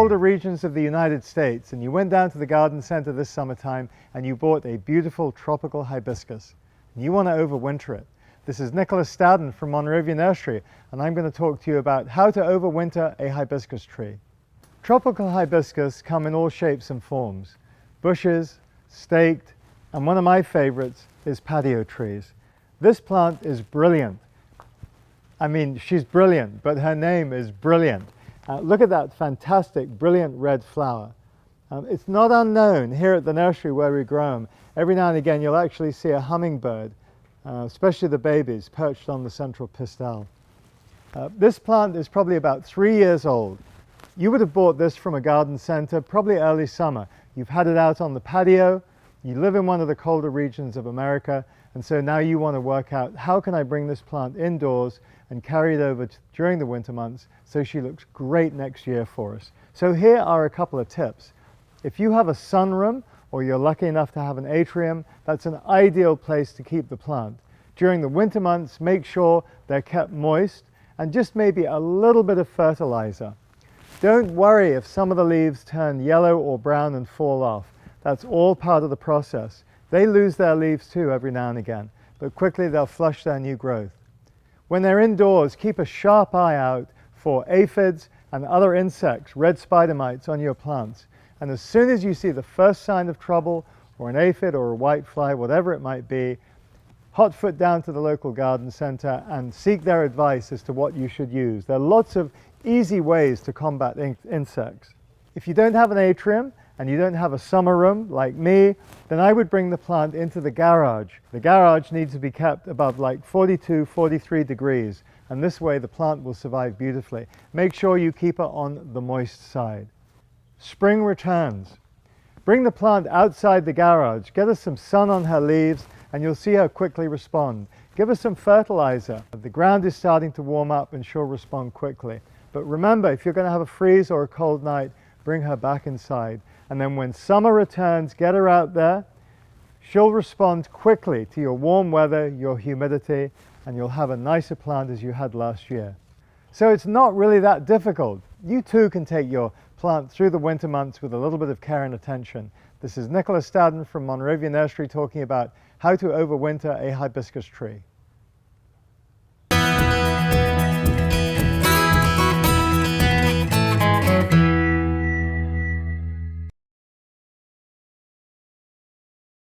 colder regions of the United States and you went down to the garden center this summertime and you bought a beautiful tropical hibiscus and you want to overwinter it. This is Staddon from Monrovia Nursery, and I'm going to talk to you about how to overwinter a hibiscus tree. Tropical hibiscus come in all shapes and forms. Bushes, staked, and one of my favorites is patio trees. This plant is brilliant. I mean, she's brilliant, but her name is brilliant. Look at that fantastic, brilliant red flower. It's not unknown here at the nursery where we grow them. Every now and again you'll actually see a hummingbird, especially the babies, perched on the central pistil. This plant is probably about 3 years old. You would have bought this from a garden center probably early summer. You've had it out on the patio, you live in one of the colder regions of America, and so now you want to work out how can I bring this plant indoors and carry it over during the winter months so she looks great next year for us. So here are a couple of tips. If you have a sunroom or you're lucky enough to have an atrium, that's an ideal place to keep the plant. During the winter months, make sure they're kept moist and just maybe a little bit of fertilizer. Don't worry if some of the leaves turn yellow or brown and fall off. That's all part of the process. They lose their leaves too every now and again, but quickly they'll flush their new growth. When they're indoors, keep a sharp eye out for aphids and other insects, red spider mites on your plants. And as soon as you see the first sign of trouble, or an aphid or a whitefly, whatever it might be, hot foot down to the local garden center and seek their advice as to what you should use. There are lots of easy ways to combat insects. If you don't have an atrium and you don't have a summer room like me, then I would bring the plant into the garage. The garage needs to be kept above like 42, 43 degrees, and this way the plant will survive beautifully. Make sure you keep her on the moist side. Spring returns. Bring the plant outside the garage, get her some sun on her leaves, and you'll see her quickly respond. Give her some fertilizer. The ground is starting to warm up and she'll respond quickly. But remember, if you're going to have a freeze or a cold night, bring her back inside. And then when summer returns, get her out there. She'll respond quickly to your warm weather, your humidity, and you'll have a nicer plant as you had last year. So it's not really that difficult. You too can take your plant through the winter months with a little bit of care and attention. This is Staddon from Monrovia Nursery talking about how to overwinter a hibiscus tree.